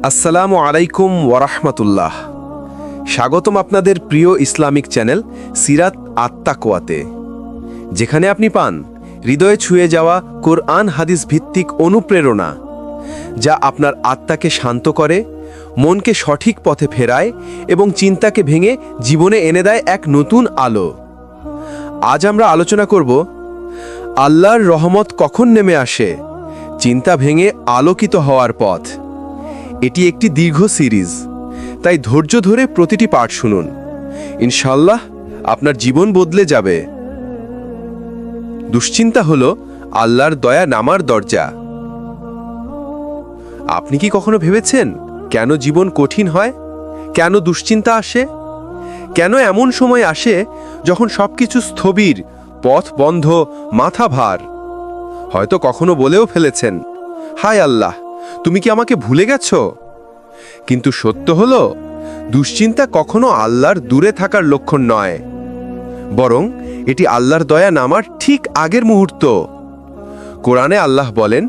আসসালামু আলাইকুম ওয়ারাহমাতুল্লাহ। স্বাগতম আপনাদের প্রিয় ইসলামিক চ্যানেল সিরাত আত-তাকওয়াতে, যেখানে আপনি পান হৃদয়ে ছুঁয়ে যাওয়া কোরআন হাদিস ভিত্তিক অনুপ্রেরণা, যা আপনার আত্মাকে শান্ত করে, মনকে সঠিক পথে ফেরায় এবং চিন্তাকে ভেঙে জীবনে এনে দেয় এক নতুন আলো। আজ আমরা আলোচনা করব আল্লাহর রহমত কখন নেমে আসে, চিন্তা ভেঙে আলোকিত হওয়ার পথ। এটি একটি দীর্ঘ সিরিজ, তাই ধৈর্য ধরে প্রতিটি পাঠ শুনুন। ইনশাআল্লাহ আপনার জীবন বদলে যাবে। দুশ্চিন্তা হলো আল্লাহর দয়া নামার দরজা। আপনি কি কখনো ভেবেছেন কেন জীবন কঠিন হয়, কেন দুশ্চিন্তা আসে, কেন এমন সময় আসে যখন সবকিছু স্থবির, পথ বন্ধ, মাথা ভার? হয়তো কখনো বলেও ফেলেছেন, হায় আল্লাহ, তুমি কি আমাকে ভুলে গেছো? কিন্তু সত্য হলো, দুশ্চিন্তা কখনো আল্লাহর দূরে থাকার লক্ষণ নয়, বরং এটি আল্লাহর দয়া নামার ঠিক আগের মুহূর্ত। কোরআনে আল্লাহ বলেন,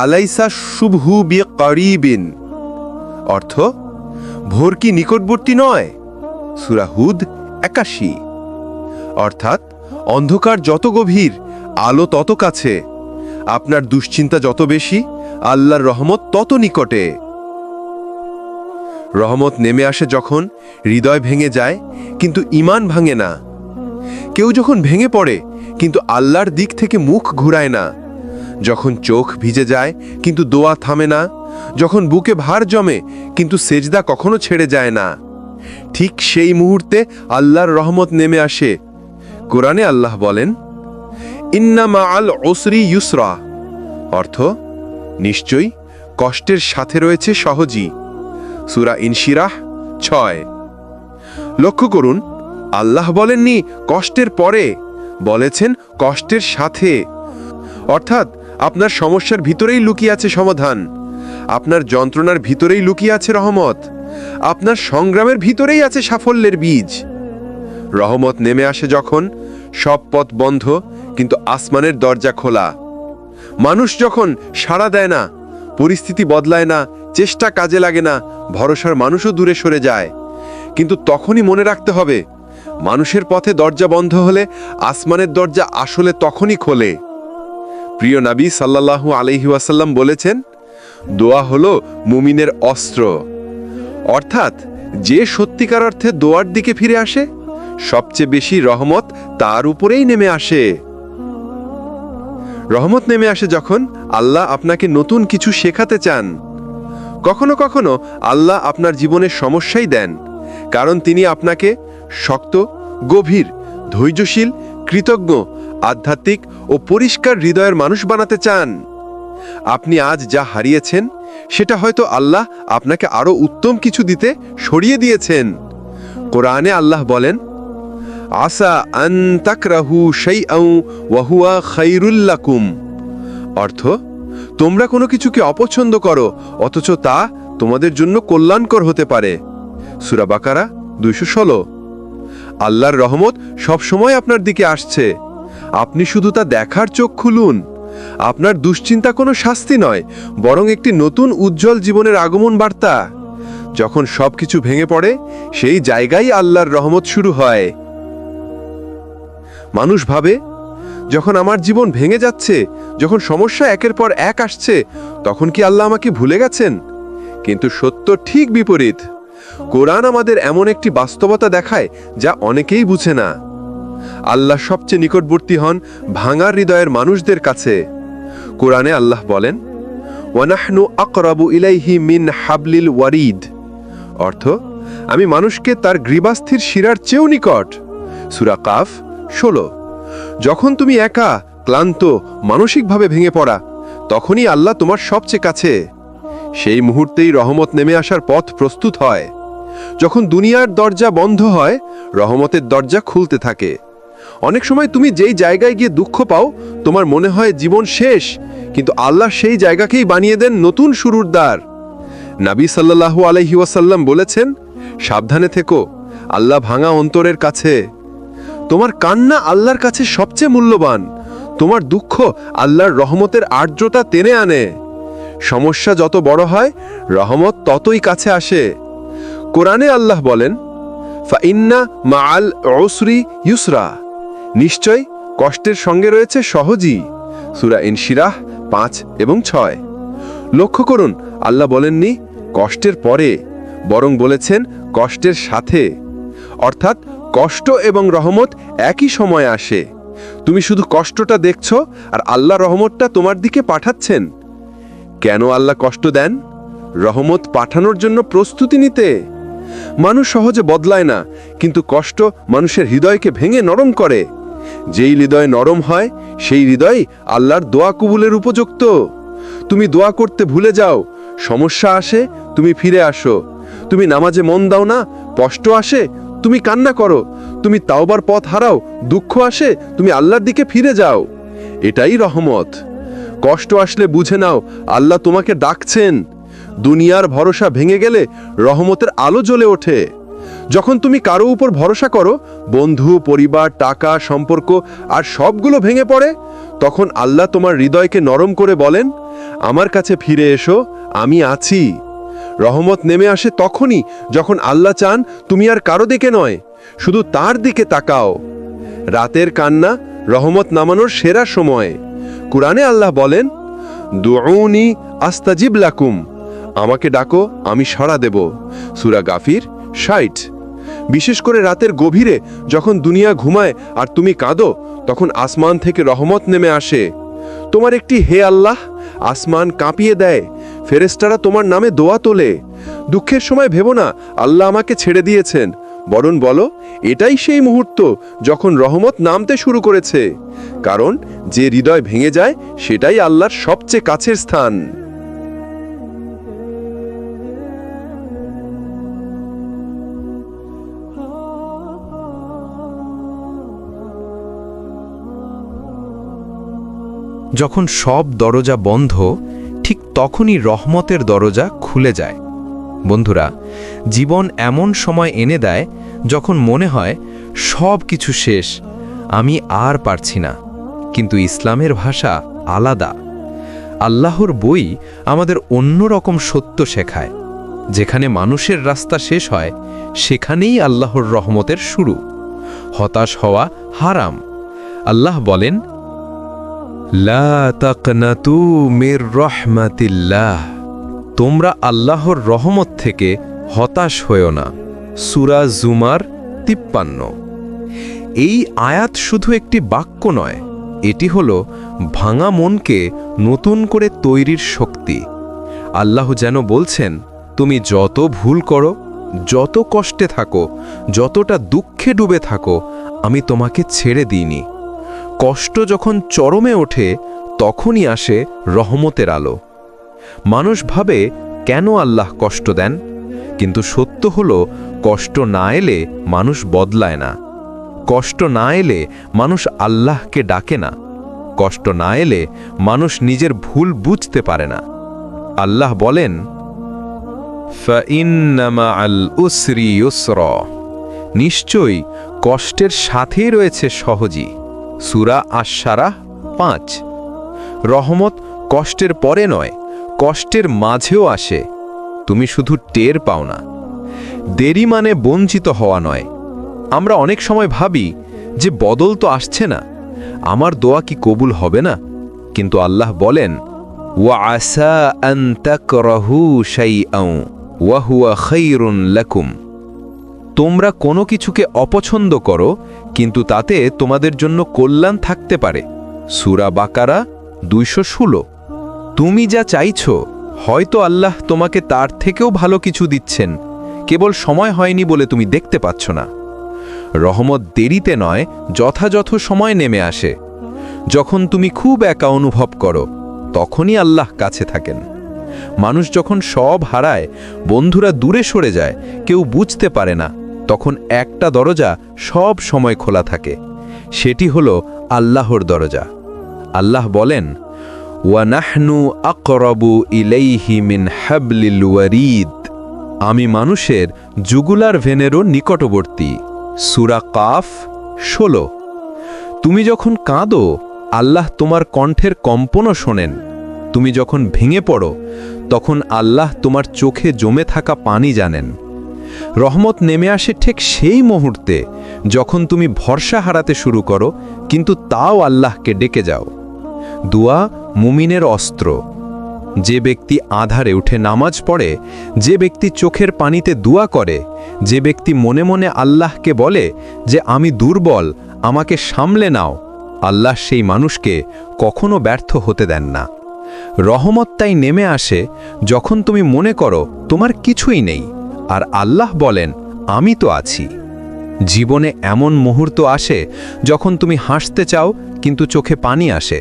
আলাইসা শুবহু বিকারিবিন, অর্থ ভোর কি নিকটবর্তী নয়? সূরা হুদ ৮১। অর্থাৎ অন্ধকার যত গভীর, আলো তত কাছে। আপনার দুশ্চিন্তা যত বেশি, আল্লাহর রহমত তত নিকটে। রহমত নেমে আসে যখন হৃদয় ভেঙে যায় কিন্তু ঈমান ভাঙে না। কেউ যখন ভেঙে পড়ে কিন্তু আল্লাহর দিক থেকে মুখ ঘুরায় না, যখন চোখ ভিজে যায় কিন্তু দোয়া থামে না, যখন বুকে ভার জমে কিন্তু সেজদা কখনো ছেড়ে যায় না, ঠিক সেই মুহূর্তে আল্লাহর রহমত নেমে আসে। কোরআনে আল্লাহ বলেন, ইন্না মাআল উসরি ইউসরা, অর্থ নিশ্চয়ই কষ্টের সাথে রয়েছে সহজই। সূরা ইনশিরাহ ৬। লক্ষ্য করুন, আল্লাহ বলেননি কষ্টের পরে, বলেছেন কষ্টের সাথে। অর্থাৎ আপনার সমস্যার ভিতরেই লুকিয়ে আছে সমাধান, আপনার যন্ত্রণার ভিতরেই লুকিয়ে আছে রহমত, আপনার সংগ্রামের ভিতরেই আছে সাফল্যের বীজ। রহমত নেমে আসে যখন সব পথ বন্ধ কিন্তু আসমানের দরজা খোলা। মানুষ যখন সাড়া দেয় না, পরিস্থিতি বদলায় না, চেষ্টা কাজে লাগে না, ভরসার মানুষও দূরে সরে যায়, কিন্তু তখনই মনে রাখতে হবে, মানুষের পথে দরজা বন্ধ হলে আসমানের দরজা আসলে তখনই খোলে। প্রিয় নবী সাল্লাল্লাহু আলাইহি ওয়াসাল্লাম বলেছেন, দোয়া হলো মুমিনের অস্ত্র। অর্থাৎ যে সত্যিকার অর্থে দোয়ার দিকে ফিরে আসে, সবচেয়ে বেশি রহমত তার উপরেই নেমে আসে। রহমত নেমে আসে যখন আল্লাহ আপনাকে নতুন কিছু শেখাতে চান। কখনো কখনো আল্লাহ আপনার জীবনের সমস্যাই দেন, কারণ তিনি আপনাকে শক্ত, গভীর, ধৈর্যশীল, কৃতজ্ঞ, আধ্যাত্মিক ও পরিষ্কার হৃদয়ের মানুষ বানাতে চান। আপনি আজ যা হারিয়েছেন, সেটা হয়তো আল্লাহ আপনাকে আরো উত্তম কিছু দিতে সরিয়ে দিয়েছেন। কোরআনে আল্লাহ বলেন, আসা আন তাকরাহু শাইআন ওয়া হুয়া খায়রুল লাকুম, অর্থ তোমরা কোনো কিছুকে অপছন্দ করো অথচ তা তোমাদের জন্য কল্যাণকর হতে পারে। সূরা বাকারা ২১৬। আল্লাহর রহমত সব সময় আপনার দিকে আসছে, আপনি শুধু তা দেখার চোখ খুলুন। আপনার দুশ্চিন্তা কোনো শাস্তি নয়, বরং একটি নতুন উজ্জ্বল জীবনের আগমন বার্তা। যখন সবকিছু ভেঙে পড়ে, সেই জায়গায় আল্লাহর রহমত শুরু হয়। মানুষ ভাবে, যখন আমার জীবন ভেঙে যাচ্ছে, যখন সমস্যা একের পর এক আসছে, তখন কি আল্লাহ আমাকে ভুলে গেছেন? কিন্তু সত্য ঠিক বিপরীত। কোরআন আমাদের এমন একটি বাস্তবতা দেখায় যা অনেকেই বুঝে না। আল্লাহ সবচেয়ে নিকটবর্তী হন ভাঙার হৃদয়ের মানুষদের কাছে। কোরআনে আল্লাহ বলেন, ওয়ানাহনু আকরাবু ইলাইহি মিন হাবলিল ওয়ারিদ, অর্থ আমি মানুষকে তার গ্রীবাস্থির শিরার চেয়েও নিকট। সূরা কাফ ১৬। যখন তুমি একা, ক্লান্ত, মানসিকভাবে ভেঙে পড়া, তখনই আল্লাহ তোমার সবচেয়ে কাছে। সেই মুহূর্তেই রহমত নেমে আসার পথ প্রস্তুত হয়। যখন দুনিয়ার দরজা বন্ধ হয়, রহমতের দরজা খুলতে থাকে। অনেক সময় তুমি যেই জায়গায় গিয়ে দুঃখ পাও, তোমার মনে হয় জীবন শেষ, কিন্তু আল্লাহ সেই জায়গাকেই বানিয়ে দেন নতুন শুরুর দ্বার। নবী সাল্লাল্লাহু আলাইহি ওয়াসাল্লাম বলেছেন, সাবধানে থেকো, আল্লাহ ভাঙা অন্তরের কাছে। তোমার কান্না আল্লাহর কাছে সবচেয়ে মূল্যবান, তোমার দুঃখ আল্লাহর রহমতের আর্দ্রতা টেনে আনে। সমস্যা যত বড় হয় রহমত ততই কাছে আসে। কোরআনে আল্লাহ বলেন, ফাইন্না মাআল উসরি ইউসরা, নিশ্চয় কষ্টের সঙ্গে রয়েছে সহজই। সূরা ইনশিরাহ 5 এবং 6। লক্ষ্য করুন, আল্লাহ বলেননি কষ্টের পরে, বরং বলেছেন কষ্টের সাথে। অর্থাৎ কষ্ট এবং রহমত একই সময়ে আসে। তুমি শুধু কষ্টটা দেখছো আর আল্লাহ রহমতটা তোমার দিকে পাঠাচ্ছেন। কেন আল্লাহ কষ্ট দেন? রহমত পাঠানোর জন্য প্রস্তুতি নিতে। মানুষ সহজে বদলায় না, কিন্তু কষ্ট মানুষের হৃদয়কে ভেঙে নরম করে। যেই হৃদয় নরম হয় সেই হৃদয় আল্লাহর দোয়া কবুলের উপযুক্ত। তুমি দোয়া করতে ভুলে যাও, সমস্যা আসে, তুমি ফিরে আসো। তুমি নামাজে মন দাও না, কষ্ট আসে, তুমি কান্না করো। তুমি তাওবার পথ হারাও, দুঃখ আসে, তুমি আল্লাহর দিকে ফিরে যাও। এটাই রহমত। কষ্ট আসলে বুঝে নাও আল্লাহ তোমাকে ডাকছেন। দুনিয়ার ভরসা ভেঙে গেলে রহমতের আলো জ্বলে ওঠে। যখন তুমি কারো উপর ভরসা করো, বন্ধু, পরিবার, টাকা, সম্পর্ক আর সবগুলো ভেঙে পড়ে, তখন আল্লাহ তোমার হৃদয়কে নরম করে বলেন, আমার কাছে ফিরে এসো, আমি আছি। রহমত নেমে আসে তখনই যখন আল্লাহ চান তুমি আর কারো দিকে নয়, শুধু তার দিকে তাকাও। রাতের কান্না রহমত নামানোর সেরা সময়। কুরআনে আল্লাহ বলেন, দুউনি আস্তাজিব লাকুম, আমাকে ডাকো, আমি সাড়া দেব। সূরা গাফির 60। বিশেষ করে রাতের গভীরে যখন দুনিয়া ঘুমায় আর তুমি কাঁদো, তখন আসমান থেকে রহমত নেমে আসে। তোমার একটি হে আল্লাহ, আসমান কাঁপিয়ে দেয়, ফেরেশতারা তোমার নামে দোয়া তোলে। দুঃখের সময় ভেবো না আল্লাহ আমাকে ছেড়ে দিয়েছেন, বরং বলো এটাই সেই মুহূর্ত যখন রহমত নামতে শুরু করেছে। কারণ যে হৃদয় ভেঙে যায় সেটাই আল্লাহর সবচেয়ে কাছের স্থান। যখন সব দরজা বন্ধ, ঠিক তখনই রহমতের দরজা খুলে যায়। বন্ধুরা, জীবন এমন সময় এনে দেয় যখন মনে হয় সব কিছু শেষ, আমি আর পারছি না। কিন্তু ইসলামের ভাষা আলাদা। আল্লাহর বই আমাদের অন্যরকম সত্য শেখায়। যেখানে মানুষের রাস্তা শেষ হয়, সেখানেই আল্লাহর রহমতের শুরু। হতাশ হওয়া হারাম। আল্লাহ বলেন, লা তাকনাতু মির রাহমাতিল্লাহ, তোমরা আল্লাহর রহমত থেকে হতাশ হয়ো না। সূরা জুমার 53। এই আয়াত শুধু একটি বাক্য নয়, এটি হলো ভাঙা মনকে নতুন করে তৈরির শক্তি। আল্লাহ যেন বলছেন, তুমি যত ভুল করো, যত কষ্টে থাকো, যতটা দুঃখে ডুবে থাকো, আমি তোমাকে ছেড়ে দিইনি। কষ্ট যখন চরমে ওঠে, তখনই আসে রহমতের আলো। মানুষ ভাবে কেন আল্লাহ কষ্ট দেন, কিন্তু সত্য হলো কষ্ট না এলে মানুষ বদলায় না। কষ্ট না এলে মানুষ আল্লাহকে ডাকে না। কষ্ট না এলে মানুষ নিজের ভুল বুঝতে পারে না। আল্লাহ বলেন, ফাইন্না মাআল উসরি ইউসরা, নিশ্চয়ই কষ্টের সাথেই রয়েছে সহজই। সূরা আশ-শারাহ 5। রহমত কষ্টের পরে নয়, কষ্টের মাঝেও আসে। তুমি শুধু টের পাও না। দেরি মানে বঞ্চিত হওয়া নয়। আমরা অনেক সময় ভাবি যে বদল তো আসছে না, আমার দোয়া কি কবুল হবে না? কিন্তু আল্লাহ বলেন, ওয়া আসা আন তাকরাহু শাইআন ওয়া হুয়া খায়রুন লাকুম, তোমরা কোনো কিছুকে অপছন্দ করো, কিন্তু তাতে তোমাদের জন্য কল্যাণ থাকতে পারে। সূরা বাকারা 216। তুমি যা চাইছো, হয়তো আল্লাহ তোমাকে তার থেকেও ভালো কিছু দিচ্ছেন, কেবল সময় হয়নি বলে তুমি দেখতে পাচ্ছ না। রহমত দেরিতে নয়, যথাযথ সময় নেমে আসে। যখন তুমি খুব একা অনুভব করো, তখনই আল্লাহ কাছে থাকেন। মানুষ যখন সব হারায়, বন্ধুরা দূরে সরে যায়, কেউ বুঝতে পারে না, তখন একটা দরজা সব সময় খোলা থাকে। সেটি হলো আল্লাহর দরজা। আল্লাহ বলেন, ওয়া নাহনু আকরাবু ইলাইহি মিন হাবলিল ওয়ারিদ, আমি মানুষের জুগুলার ভেনেরও নিকটবর্তী। সূরা কাফ 16। তুমি যখন কাঁদো, আল্লাহ তোমার কণ্ঠের কম্পনও শোনেন। তুমি যখন ভেঙে পড়ো তখন আল্লাহ তোমার চোখে জমে থাকা পানি জানেন। রহমত নেমে আসে ঠিক সেই মুহূর্তে যখন তুমি ভরসা হারাতে শুরু করো, কিন্তু তাও আল্লাহকে ডেকে যাও। দোয়া মুমিনের অস্ত্র। যে ব্যক্তি আধারে উঠে নামাজ পড়ে, যে ব্যক্তি চোখের পানিতে দোয়া করে, যে ব্যক্তি মনে মনে আল্লাহকে বলে যে আমি দুর্বল, আমাকে সামলে নাও, আল্লাহ সেই মানুষকে কখনো ব্যর্থ হতে দেন না। রহমত তাই নেমে আসে যখন তুমি মনে করো তোমার কিছুই নেই, আর আল্লাহ বলেন আমি তো আছি। জীবনে এমন মুহূর্ত আসে যখন তুমি হাসতে চাও কিন্তু চোখে পানি আসে,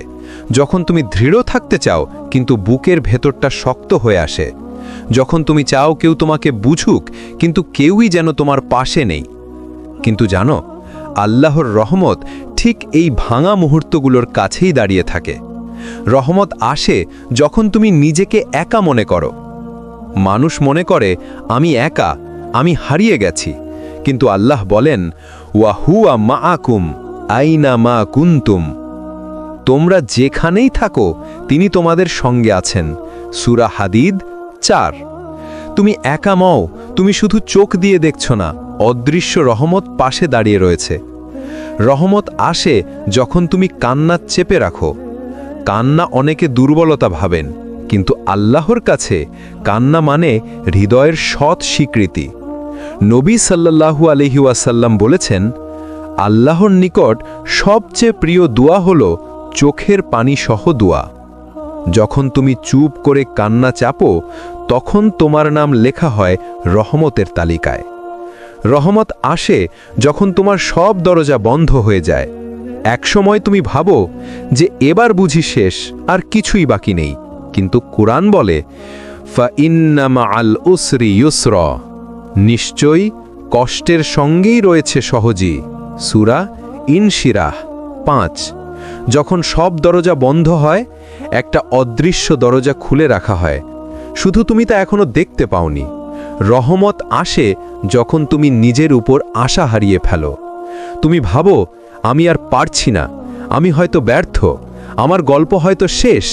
যখন তুমি দৃঢ় থাকতে চাও কিন্তু বুকের ভেতরটা শক্ত হয়ে আসে, যখন তুমি চাও কেউ তোমাকে বুঝুক কিন্তু কেউই যেন তোমার পাশে নেই। কিন্তু জানো, আল্লাহর রহমত ঠিক এই ভাঙা মুহূর্তগুলোর কাছেই দাঁড়িয়ে থাকে। রহমত আসে যখন তুমি নিজেকে একা মনে করো। মানুষ মনে করে আমি একা, আমি হারিয়ে গেছি, কিন্তু আল্লাহ বলেন ওয়া হুয়া মাআকুম আইনা মা কুনতুম। তোমরা যেখানেই থাকো তিনি তোমাদের সঙ্গে আছেন। সূরা হাদিদ 4। তুমি একা নও, তুমি শুধু চোখ দিয়ে দেখছ না, অদৃশ্য রহমত পাশে দাঁড়িয়ে রয়েছে। রহমত আসে যখন তুমি কান্না চেপে রাখো। কান্না অনেকে দুর্বলতা ভাবেন, কিন্তু আল্লাহর কাছে কান্না মানে হৃদয়ের সৎ স্বীকৃতি। নবী সাল্লাল্লাহু আলাইহি ওয়াসাল্লাম বলেছেন, আল্লাহর নিকট সবচেয়ে প্রিয় দোয়া হলো চোখের পানি সহ দোয়া। যখন তুমি চুপ করে কান্না চাপো তখন তোমার নাম লেখা হয় রহমতের তালিকায়। রহমত আসে যখন তোমার সব দরজা বন্ধ হয়ে যায়। একসময় তুমি ভাবো যে এবার বুঝি শেষ, আর কিছুই বাকি নেই, কিন্তু কুরআন বলে ফাইন্না মাআল উসরি ইউসরা, নিশ্চয়ই কষ্টের সঙ্গেই রয়েছে সহজী। সূরা ইনশিরাহ 5। যখন সব দরজা বন্ধ হয়, একটা অদৃশ্য দরজা খুলে রাখা হয়, শুধু তুমি তা এখনো দেখতে পাওনি। রহমত আসে যখন তুমি নিজের উপর আশা হারিয়ে ফেলো। তুমি ভাবো আমি আর পারছি না, আমি হয়তো ব্যর্থ, আমার গল্প হয়তো শেষ।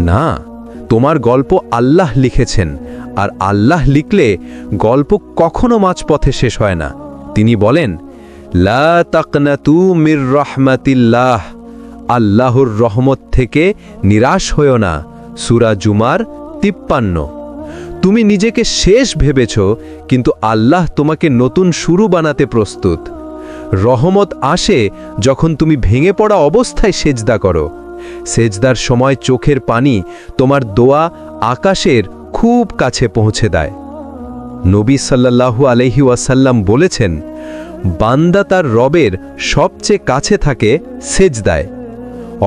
না, তোমার গল্প আল্লাহ লিখেছেন, আর আল্লাহ লিখলে গল্প কখনো মাঝপথে শেষ হয় না। তিনি বলেন লা তাকনাতু মির রাহমাতিল্লাহ, আল্লাহর রহমত থেকে নিরাশ হয়ো না। সূরা জুমার 53। তুমি নিজেকে শেষ ভেবেছ, কিন্তু আল্লাহ তোমাকে নতুন শুরু বানাতে প্রস্তুত। রহমত আসে যখন তুমি ভেঙে পড়া অবস্থায় সেজদা করো। সেজদার সময় চোখের পানি তোমার দোয়া আকাশের খুব কাছে পৌঁছে দেয়। নবী সাল্লাল্লাহু আলাইহি ওয়াসাল্লাম বলেছেন, বান্দা তার রবের সবচেয়ে কাছে থাকে সেজদায়,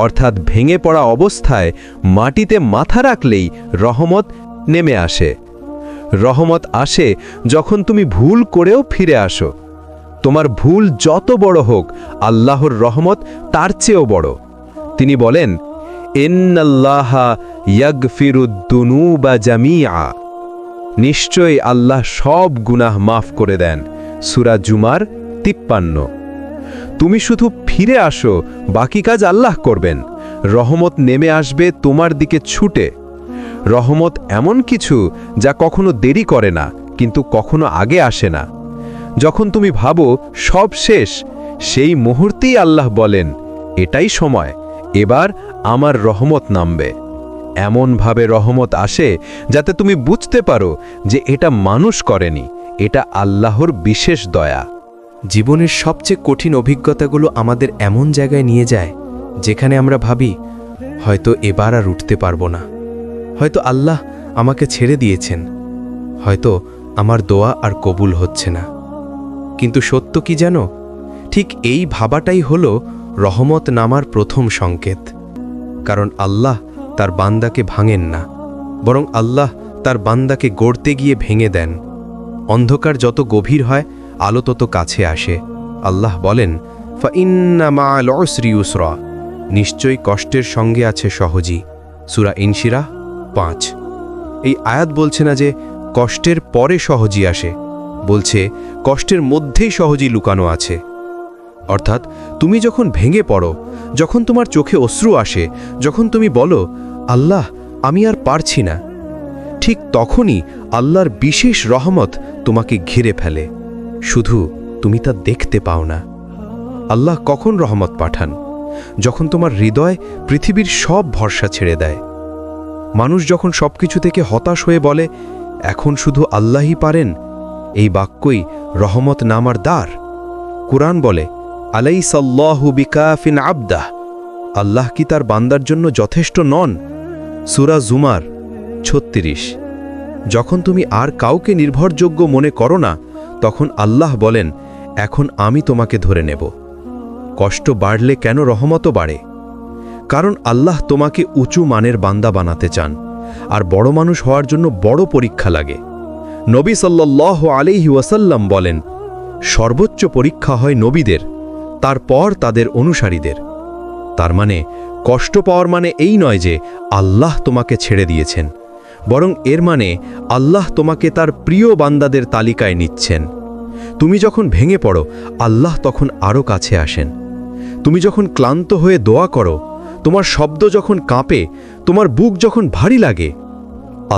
অর্থাৎ ভেঙে পড়া অবস্থায় মাটিতে মাথা রাখলেই রহমত নেমে আসে। রহমত আসে যখন তুমি ভুল করেও ফিরে আসো। তোমার ভুল যত বড় হোক, আল্লাহর রহমত তার চেয়েও বড়। তিনি বলেন ইন্নাল্লাহা ইয়াগফিরুদ দুনুবা জামিআ, নিশ্চয়ই আল্লাহ সব গুনাহ মাফ করে দেন। সূরা জুমার 53। তুমি শুধু ফিরে আসো, বাকি কাজ আল্লাহ করবেন। রহমত নেমে আসবে তোমার দিকে ছুটে। রহমত এমন কিছু যা কখনো দেরি করে না, কিন্তু কখনো আগে আসে না। যখন তুমি ভাবো সব শেষ, সেই মুহূর্তেই আল্লাহ বলেন এটাই সময়, এবার আমার রহমত নামবে। এমনভাবে রহমত আসে যাতে তুমি বুঝতে পারো যে এটা মানুষ করেনি, এটা আল্লাহর বিশেষ দয়া। জীবনের সবচেয়ে কঠিন অভিজ্ঞতাগুলো আমাদের এমন জায়গায় নিয়ে যায় যেখানে আমরা ভাবি হয়তো এবার আর উঠতে পারবো না, হয়তো আল্লাহ আমাকে ছেড়ে দিয়েছেন, হয়তো আমার দোয়া আর কবুল হচ্ছে না। কিন্তু সত্য কি জানো, ঠিক এই ভাবাটাই হলো রহমত নামার প্রথম সংকেত। কারণ আল্লাহ তার বান্দাকে ভাঙেন না, বরং আল্লাহ তার বান্দাকে গড়তে গিয়ে ভেঙে দেন। অন্ধকার যত গভীর হয়, আলো তত কাছে আসে। আল্লাহ বলেন ফাইন্না মাআল উসরি ইউসরা, নিশ্চয়ই কষ্টের সঙ্গে আছে সহজী। সূরা ইনশিরাহ 5। এই আয়াত বলছে না যে কষ্টের পরে সহজী আসে, বলছে কষ্টের মধ্যেই সহজী লুকানো আছে। অর্থাৎ তুমি যখন ভেঙে পড়ো, যখন তোমার চোখে অশ্রু আসে, যখন তুমি বলো আল্লাহ আমি আর পারছি না, ঠিক তখনই আল্লাহর বিশেষ রহমত তোমাকে ঘিরে ফেলে, শুধু তুমি তা দেখতে পাও না। আল্লাহ কখন রহমত পাঠান? যখন তোমার হৃদয় পৃথিবীর সব ভরসা ছেড়ে দেয়। মানুষ যখন সবকিছু থেকে হতাশ হয়ে বলে, এখন শুধু আল্লাহই পারেন, এই বাক্যই রহমত নামার দ্বার। কুরআন বলে, আলাইসাল্লাহু বিকাফিন আবদাহ, আল্লাহ কি তার বান্দার জন্য যথেষ্ট নন? সূরা জুমার ৩৬। যখন তুমি আর কাউকে নির্ভরযোগ্য মনে করো না, তখন আল্লাহ বলেন, এখন আমি তোমাকে ধরে নেব। কষ্ট বাড়লে কেন রহমতও বাড়ে? কারণ আল্লাহ তোমাকে উঁচু মানের বান্দা বানাতে চান, আর বড় মানুষ হওয়ার জন্য বড় পরীক্ষা লাগে। নবী সাল্লাল্লাহু আলাইহি ওয়াসাল্লাম বলেন, সর্বোচ্চ পরীক্ষা হয় নবীদের, তারপর তাদের অনুসারীদের। তার মানে কষ্ট পাওয়ার মানে এই নয় যে আল্লাহ তোমাকে ছেড়ে দিয়েছেন, বরং এর মানে আল্লাহ তোমাকে তার প্রিয় বান্দাদের তালিকায় নিচ্ছেন। তুমি যখন ভেঙে পড়ো, আল্লাহ তখন আরও কাছে আসেন। তুমি যখন ক্লান্ত হয়ে দোয়া করো, তোমার শব্দ যখন কাঁপে, তোমার বুক যখন ভারী লাগে,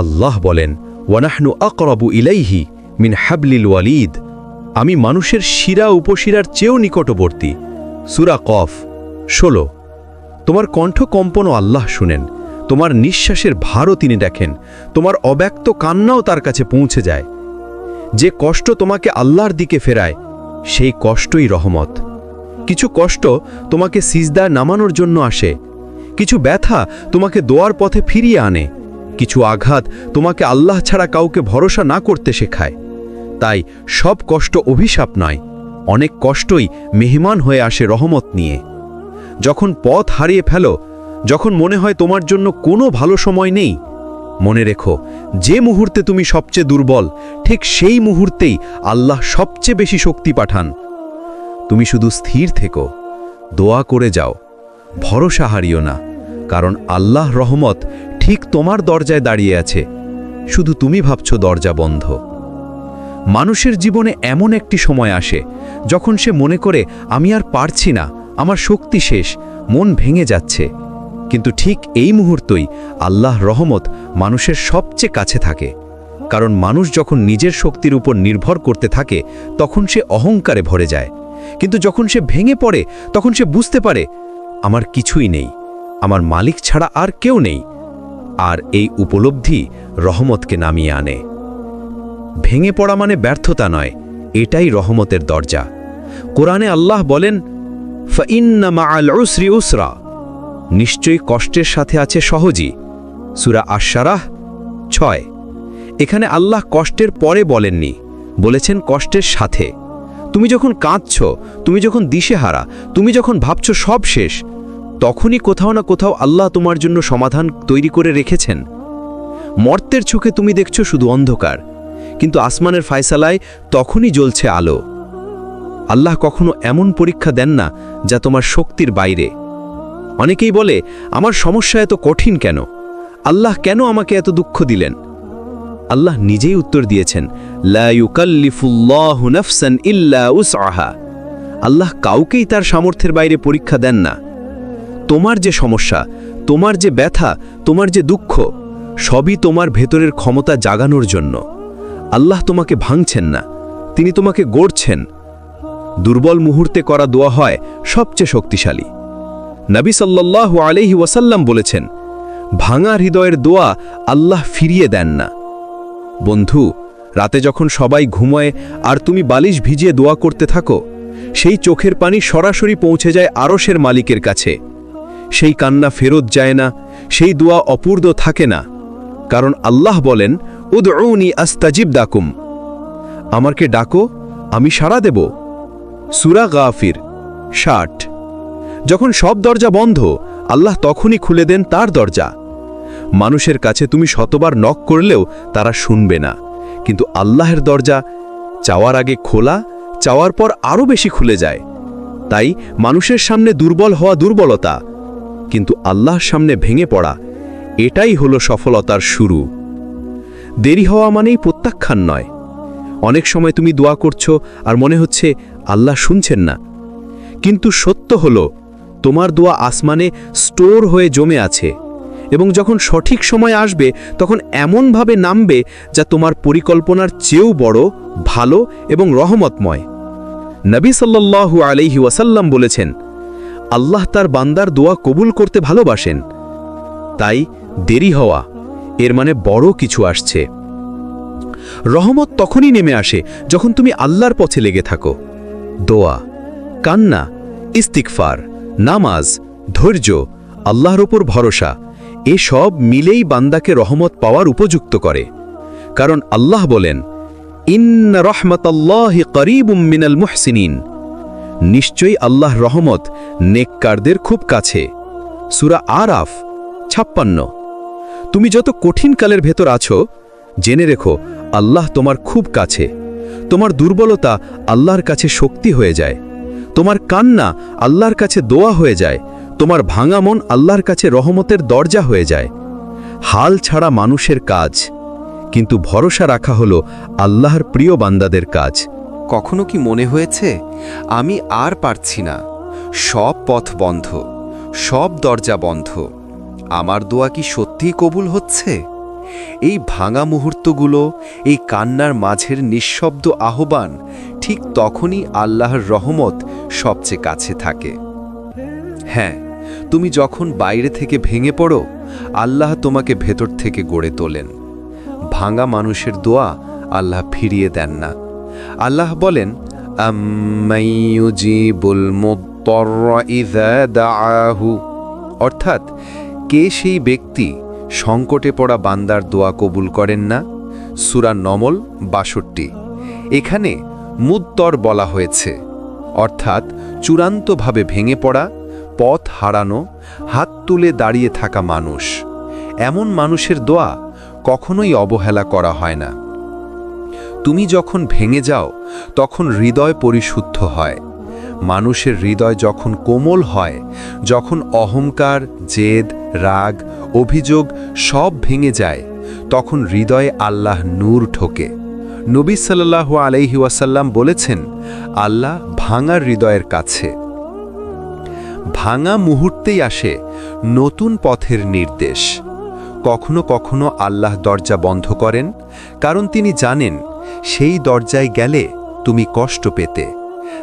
আল্লাহ বলেন, ওয়ানাহনু আকরাবু ইলাইহি মিন হাবলিল ওয়ালিদ, আমি মানুষের শিরা উপশিরার চেয়েও নিকটবর্তী। সূরা কফ ১৬। তোমার কণ্ঠ কম্পনও আল্লাহ শুনেন, তোমার নিঃশ্বাসের ভারও তিনি দেখেন, তোমার অব্যক্ত কান্নাও তার কাছে পৌঁছে যায়। যে কষ্ট তোমাকে আল্লাহর দিকে ফেরায়, সেই কষ্টই রহমত। কিছু কষ্ট তোমাকে সিজদায় নামানোর জন্য আসে, কিছু ব্যথা তোমাকে দোয়ার পথে ফিরিয়ে আনে, কিছু আঘাত তোমাকে আল্লাহ ছাড়া কাউকে ভরসা না করতে শেখায়। তাই সব কষ্ট অভিশাপ নয়, অনেক কষ্টই মেহমান হয়ে আসে রহমত নিয়ে। যখন পথ হারিয়ে ফেলো, যখন মনে হয় তোমার জন্য কোনো ভালো সময় নেই, মনে রেখো, যে মুহূর্তে তুমি সবচেয়ে দুর্বল, ঠিক সেই মুহূর্তেই আল্লাহ সবচেয়ে বেশি শক্তি পাঠান। তুমি শুধু স্থির থেকো, দোয়া করে যাও, ভরসা হারিও না, কারণ আল্লাহ রহমত ঠিক তোমার দরজায় দাঁড়িয়ে আছে, শুধু তুমি ভাবছো দরজা বন্ধ। মানুষের জীবনে এমন একটি সময় আসে যখন সে মনে করে, আমি আর পারছি না, আমার শক্তি শেষ, মন ভেঙে যাচ্ছে। কিন্তু ঠিক এই মুহূর্তেই আল্লাহর রহমত মানুষের সবচেয়ে কাছে থাকে, কারণ মানুষ যখন নিজের শক্তির উপর নির্ভর করতে থাকে, তখন সে অহংকারে ভরে যায়। কিন্তু যখন সে ভেঙে পড়ে, তখন সে বুঝতে পারে, আমার কিছুই নেই, আমার মালিক ছাড়া আর কেউ নেই। আর এই উপলব্ধি রহমতকে নামিয়ে আনে। ভেঙে পড়া মানে ব্যর্থতা নয়, এটাই রহমতের দরজা। কোরআনে আল্লাহ বলেন, ফাইন্না মাআল উসরি উসরা, নিশ্চয়ই কষ্টের সাথে আছে সহজই। সূরা আশ-শারাহ ৬। এখানে আল্লাহ কষ্টের পরে বলেননি, বলেছেন কষ্টের সাথে। তুমি যখন কাঁদছ, তুমি যখন দিশেহারা, তুমি যখন ভাবছো সব শেষ, তখনই কোথাও না কোথাও আল্লাহ তোমার জন্য সমাধান তৈরি করে রেখেছেন। মর্তের চোখে তুমি দেখছো শুধু অন্ধকার, কিন্তু আসমানের ফায়সালায় তখনই জ্বলছে আলো। আল্লাহ কখনো এমন পরীক্ষা দেন না যা তোমার শক্তির বাইরে। অনেকেই বলে, আমার সমস্যা এত কঠিন কেন? আল্লাহ কেন আমাকে এত দুঃখ দিলেন? আল্লাহ নিজেই উত্তর দিয়েছেন, লা ইউকাল্লিফুল্লাহু নাফসান ইল্লা উসআহা। আল্লাহ কাউকেই তার সামর্থ্যের বাইরে পরীক্ষা দেন না। তোমার যে সমস্যা, তোমার যে ব্যথা, তোমার যে দুঃখ, সবই তোমার ভেতরের ক্ষমতা জাগানোর জন্য। আল্লাহ তোমাকে ভাঙছেন না, তিনি তোমাকে গড়ছেন। দুর্বল মুহূর্তে করা দোয়া হয় সবচেয়ে শক্তিশালী। নবী সাল্লাল্লাহু আলাইহি ওয়াসাল্লাম বলেছেন, ভাঙা হৃদয়ের দোয়া আল্লাহ ফিরিয়ে দেন না। বন্ধু, রাতে যখন সবাই ঘুমায় আর তুমি বালিশ ভিজিয়ে দোয়া করতে থাকো, সেই চোখের পানি সরাসরি পৌঁছে যায় আরশের মালিকের কাছে। সেই কান্না ফেরত যায় না, সেই দোয়া অপূর্ণ থাকে না, কারণ আল্লাহ বলেন, উদউনি আস্তাজিব লাকুম, আমাকে ডাকো, আমি সাড়া দেব। সূরা গাফির ৬০। যখন সব দরজা বন্ধ, আল্লাহ তখনই খুলে দেন তার দরজা। মানুষের কাছে তুমি শতবার নক করলেও তারা শুনবে না, কিন্তু আল্লাহের দরজা চাওয়ার আগে খোলা, চাওয়ার পর আরও বেশি খুলে যায়। তাই মানুষের সামনে দুর্বল হওয়া দুর্বলতা, কিন্তু আল্লাহর সামনে ভেঙে পড়া, এটাই হলো সফলতার শুরু। দেরি হওয়া মানেই প্রত্যাখ্যান নয়। অনেক সময় তুমি দোয়া করছো আর মনে হচ্ছে আল্লাহ শুনছেন না, কিন্তু সত্য হলো তোমার দোয়া আসমানে স্টোর হয়ে জমে আছে। এবং যখন সঠিক সময় আসবে তখন এমনভাবে নামবে যা তোমার পরিকল্পনার চেয়েও বড়, ভালো এবং রহমতময়। নবী সাল্লাল্লাহু আলাইহি ওয়াসাল্লাম বলেছেন, আল্লাহ তার বান্দার দোয়া কবুল করতে ভালোবাসেন। তাই দেরি হওয়া এর মানে বড় কিছু আসছে। রহমত তখনই নেমে আসে যখন তুমি আল্লাহর পথে লেগে থাকো। দোয়া, কান্না, ইস্তিগফার, নামাজ, ধৈর্য, আল্লাহর ওপর ভরসা এসব মিলেই বান্দাকে রহমত পাওয়ার উপযুক্ত করে। কারণ আল্লাহ বলেন, ইন্না রাহমাতাল্লাহি করিবুম মিনাল মুহসিনিন, নিশ্চয়ই আল্লাহর রহমত নেককারদের খুব কাছে। সূরা আরাফ 56। তুমি যত কঠিন কালের ভেতর আছো, জেনে রেখো আল্লাহ তোমার খুব কাছে। তোমার দুর্বলতা আল্লাহর কাছে শক্তি হয়ে যায়, তোমার কান্না আল্লাহর কাছে দোয়া হয়ে যায়, তোমার ভাঙা মন আল্লাহর কাছে রহমতের দরজা হয়ে যায়। হাল ছাড়া মানুষের কাজ, কিন্তু ভরসা রাখা হলো আল্লাহর প্রিয় বান্দাদের কাজ। কখনো কি মনে হয়েছে আমি আর পারছি না, সব পথ বন্ধ, সব দরজা বন্ধ, আমার দোয়া কি সত্যিই কবুল হচ্ছে? এই ভাঙা মুহূর্তগুলো, এই কান্নার মাঝের নিঃশব্দ আহ্বান, ঠিক তখনই আল্লাহর রহমত সবচেয়ে কাছে থাকে। হ্যাঁ, তুমি যখন বাইরে থেকে ভেঙে পড়ো, আল্লাহ তোমাকে ভেতর থেকে গড়ে তোলেন। ভাঙা মানুষের দোয়া আল্লাহ ফিরিয়ে দেন না। আল্লাহ বলেন, আম্মাইয়ুজিবুল মুত্তাররা ইযা দাআহু, অর্থাৎ কে সেই ব্যক্তি সংকটে পড়া বান্দার দোয়া কবুল করেন না? সূরা নমল ৬২। এখানে মুত্তর বলা হয়েছে, অর্থাৎ চূড়ান্তভাবে ভেঙে পড়া, পথ হারানো, হাত তুলে দাঁড়িয়ে থাকা মানুষ। এমন মানুষের দোয়া কখনোই অবহেলা করা হয় না। তুমি যখন ভেঙে যাও তখন হৃদয় পরিশুদ্ধ হয়। মানুষের হৃদয় যখন কোমল হয়, যখন অহংকার, জেদ, রাগ, অভিযোগ সব ভেঙে যায়, তখন হৃদয়ে আল্লাহ নূর ঢোকে। নবী সাল্লাল্লাহু আলাইহি ওয়াসাল্লাম বলেছেন, আল্লাহ ভাঙা হৃদয়ের কাছে। ভাঙা মুহূর্তেই আসে নতুন পথের নির্দেশ। কখনো কখনো আল্লাহ দরজা বন্ধ করেন, কারণ তিনি জানেন সেই দরজায় গেলে তুমি কষ্ট পেতে।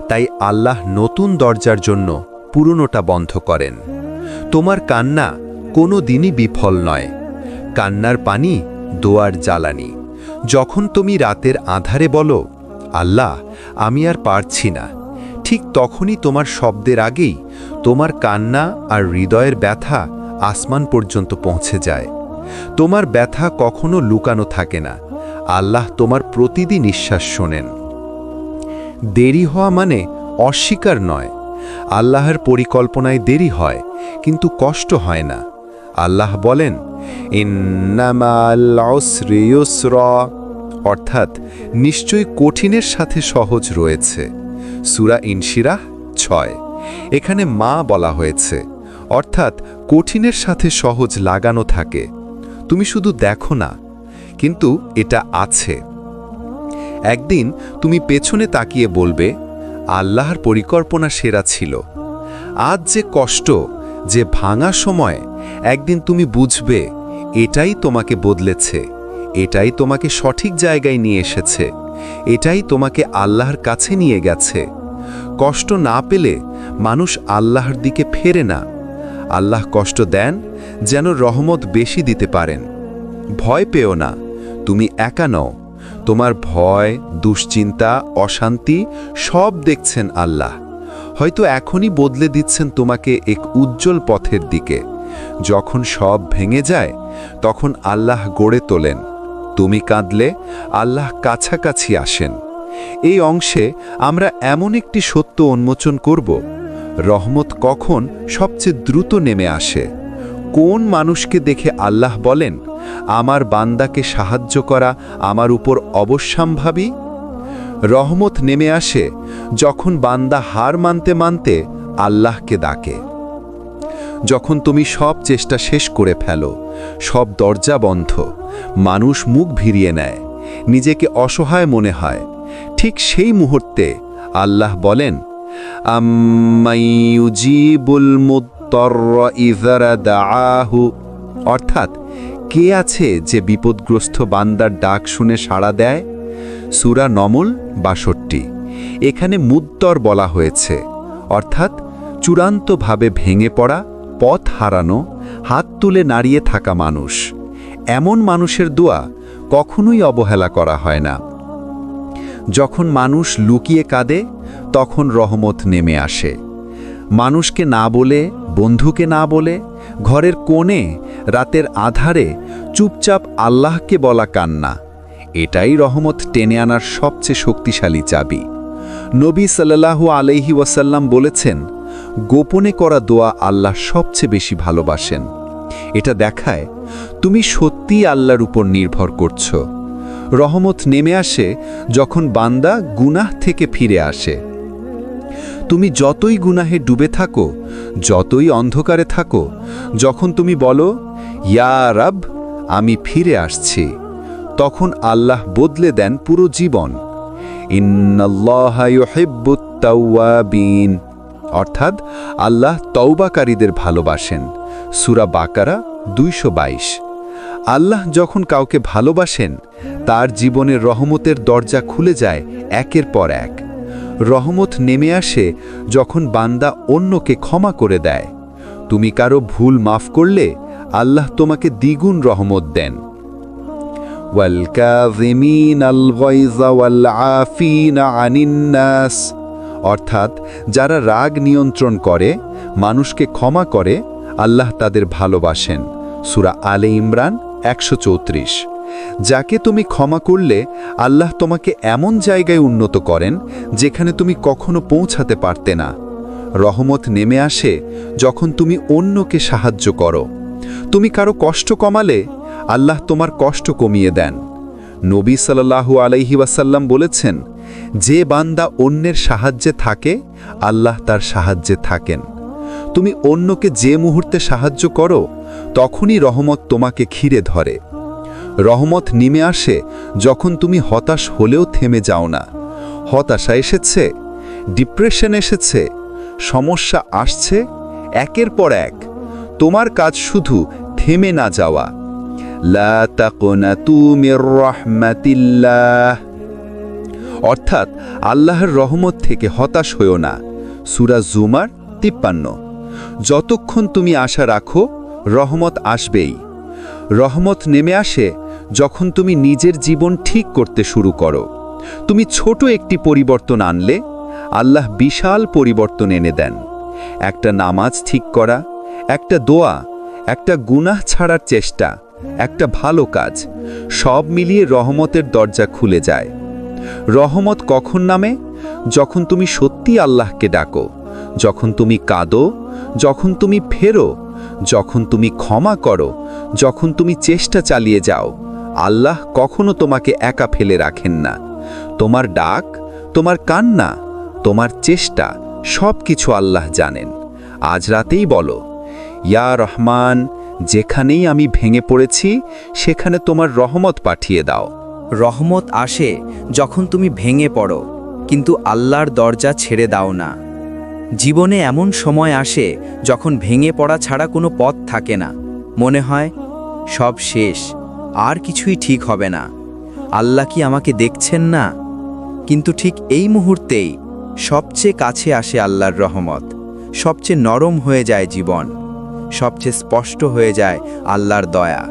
তাই আল্লাহ নতুন দরজার জন্য পুরনোটা বন্ধ করেন। তোমার কান্না কোনো দিনই বিফল নয়। কান্নার পানি দোয়ার জ্বালানি। যখন তুমি রাতের আঁধারে বলো, আল্লাহ আমি আর পারছি না, ঠিক তখনই তোমার শব্দের আগেই তোমার কান্না আর হৃদয়ের ব্যথা আসমান পর্যন্ত পৌঁছে যায়। তোমার ব্যথা কখনো লুকানো থাকে না। আল্লাহ তোমার প্রতিটি নিঃশ্বাস শোনেন। দেরি হওয়া মানে অস্বীকার নয়। আল্লাহর পরিকল্পনায় দেরি হয়, কিন্তু কষ্ট হয় না। আল্লাহ বলেন, ইন্নামাল উসরি ইউসরা, অর্থাৎ নিশ্চয়ই কঠিনের সাথে সহজ রয়েছে। সূরা ইনশিরাহ ৬। এখানে মা বলা হয়েছে, অর্থাৎ কঠিনের সাথে সহজ লাগানো থাকে। তুমি শুধু দেখো না, কিন্তু এটা আছে। একদিন তুমি পেছনে তাকিয়ে বলবে, আল্লাহর পরিকল্পনা সেরা ছিল। আজ যে কষ্ট, যে ভাঙা সময়, একদিন তুমি বুঝবে এটাই তোমাকে বদলেছে, এটাই তোমাকে সঠিক জায়গায় নিয়ে এসেছে, এটাই তোমাকে আল্লাহর কাছে নিয়ে গেছে। কষ্ট না পেলে মানুষ আল্লাহর দিকে ফেরে না। আল্লাহ কষ্ট দেন যেন রহমত বেশি দিতে পারেন। ভয় পেও না, তুমি একা নও। তোমার ভয়, দুশ্চিন্তা, অশান্তি সব দেখছেন আল্লাহ। হয়তো এখনই বদলে দিচ্ছেন তোমাকে এক উজ্জ্বল পথের দিকে। যখন সব ভেঙে যায়, তখন আল্লাহ গড়ে তোলেন। তুমি কাঁদলে আল্লাহ কাছাকাছি আসেন। এই অংশে আমরা এমন একটি সত্য উন্মোচন করব, রহমত কখন সবচেয়ে দ্রুত নেমে আসে। কোন মানুষকে দেখে আল্লাহ বলেন, আমার বান্দাকে সাহায্য করা আমার উপর অবশ্যম্ভাবী? রহমত নেমে আসে যখন বান্দা হার মানতে মানতে আল্লাহকে ডাকে। যখন তুমি সব চেষ্টা শেষ করে ফেলো, সব দরজা বন্ধ, মানুষ মুখ ভিড়িয়ে নেয়, নিজেকে অসহায় মনে হয়, ঠিক সেই মুহূর্তে আল্লাহ বলেন, আম্মাইয়ুজিবুল মুত্তাররা ইযা দাআহু, অর্থাৎ কে আছে যে বিপদগ্রস্ত বান্দার ডাক শুনে সাড়া দেয়? সূরা নমল ৬২। এখানে মুদ্দর বলা হয়েছে, অর্থাৎ চূড়ান্তভাবে ভেঙে পড়া, পথ হারানো, হাত তুলে নাড়িয়ে থাকা মানুষ। এমন মানুষের দোয়া কখনোই অবহেলা করা হয় না। যখন মানুষ লুকিয়ে কাঁদে তখন রহমত নেমে আসে। মানুষকে না বলে, বন্ধুকে না বলে, ঘরের কোণে রাতের আধারে চুপচাপ আল্লাহকে বলা কান্না, এটাই রহমত টেনে আনার সবচেয়ে শক্তিশালী চাবি। নবী সাল্লাল্লাহু আলাইহি ওয়াসাল্লাম বলেছেন, গোপনে করা দোয়া আল্লাহ সবচেয়ে বেশি ভালোবাসেন। এটা দেখায় তুমি সত্যিই আল্লাহর উপর নির্ভর করছো। রহমত নেমে আসে যখন বান্দা গুনাহ থেকে ফিরে আসে। তুমি যতই গুনাহে ডুবে থাকো, যতই অন্ধকারে থাকো, যখন তুমি বলো, ইয়া রাব, আমি ফিরে আসছি, তখন আল্লাহ বদলে দেন পুরো জীবন। ইন্নাল্লাহা ইউহিব্বুত তাওয়াবিন, অর্থাৎ আল্লাহ তওবাকারীদের ভালোবাসেন। সূরা বাকারা ২২২। আল্লাহ যখন কাউকে ভালোবাসেন, তার জীবনের রহমতের দরজা খুলে যায় একের পর এক। রহমত নেমে আসে যখন বান্দা অন্যকে ক্ষমা করে দেয়। তুমি কারো ভুল মাফ করলে আল্লাহ তোমাকে দ্বিগুণ রহমত দেন। ওয়াল কাযিমিনাল গায়যা ওয়াল আফিনা আনিন নাস, অর্থাৎ যারা রাগ নিয়ন্ত্রণ করে, মানুষকে ক্ষমা করে, আল্লাহ তাদের ভালোবাসেন। সূরা আলে ইমরান ১৩৪। যাকে তুমি ক্ষমা করলে আল্লাহ তোমাকে এমন জায়গায় উন্নত করেন যেখানে তুমি কখনো পৌঁছাতে পারতে না। রহমত নেমে আসে যখন তুমি অন্যকে সাহায্য করো। তুমি কারো কষ্ট কমালে আল্লাহ তোমার কষ্ট কমিয়ে দেন। নবী সাল্লাল্লাহু আলাইহি ওয়াসাল্লাম বলেছেন, যে বান্দা অন্যের সাহায্যে থাকে, আল্লাহ তার সাহায্যে থাকেন। তুমি অন্যকে যে মুহূর্তে সাহায্য করো, তখনই রহমত তোমাকে ঘিরে ধরে। রহমত নেমে আসে যখন তুমি হতাশ হলেও থেমে যাও না। হতাশা এসেছে, ডিপ্রেশন এসেছে, সমস্যা আসছে একের পর এক, তোমার কাজ শুধু থেমে না যাওয়া। লা তাকুনাতু মির রাহমাতিল্লাহ, অর্থাৎ আল্লাহর রহমত থেকে হতাশ হয়ো না। সূরা জুমার ৫৩। যতক্ষণ তুমি আশা রাখো, রহমত আসবেই। রহমত নেমে আসে যখন তুমি নিজের জীবন ঠিক করতে শুরু করো। তুমি ছোট একটি পরিবর্তন আনলে আল্লাহ বিশাল পরিবর্তন এনে দেন। একটা নামাজ ঠিক করা, একটা দোয়া, একটা গুনাহ ছাড়ার চেষ্টা, একটা ভালো কাজ, সব মিলিয়ে রহমতের দরজা খুলে যায়। রহমত কখন নামে? যখন তুমি সত্যি আল্লাহকে ডাকো, যখন তুমি কাঁদো, যখন তুমি ফেরো, যখন তুমি ক্ষমা করো, যখন তুমি চেষ্টা চালিয়ে যাও। আল্লাহ কখনো তোমাকে একা ফেলে রাখেন না। তোমার ডাক, তোমার কান্না, তোমার চেষ্টা, সব কিছু আল্লাহ জানেন। আজ রাতেই বলো, ইয়া রহমান, যেখানেই আমি ভেঙে পড়েছি সেখানে তোমার রহমত পাঠিয়ে দাও। রহমত আসে যখন তুমি ভেঙে পড়ো, কিন্তু আল্লাহর দরজা ছেড়ে দাও না। জীবনে এমন সময় আসে যখন ভেঙে পড়া ছাড়া কোনো পথ থাকে না। মনে হয় সব শেষ, আর কিছুই ঠিক হবে না। আল্লাহ কি আমাকে দেখছেন না? কিন্তু ঠিক এই মুহূর্তেই সবচেয়ে কাছে আসে আল্লাহর রহমত। সবচেয়ে নরম হয়ে যায় জীবন, সবচেয়ে স্পষ্ট হয়ে যায় আল্লাহর দয়া।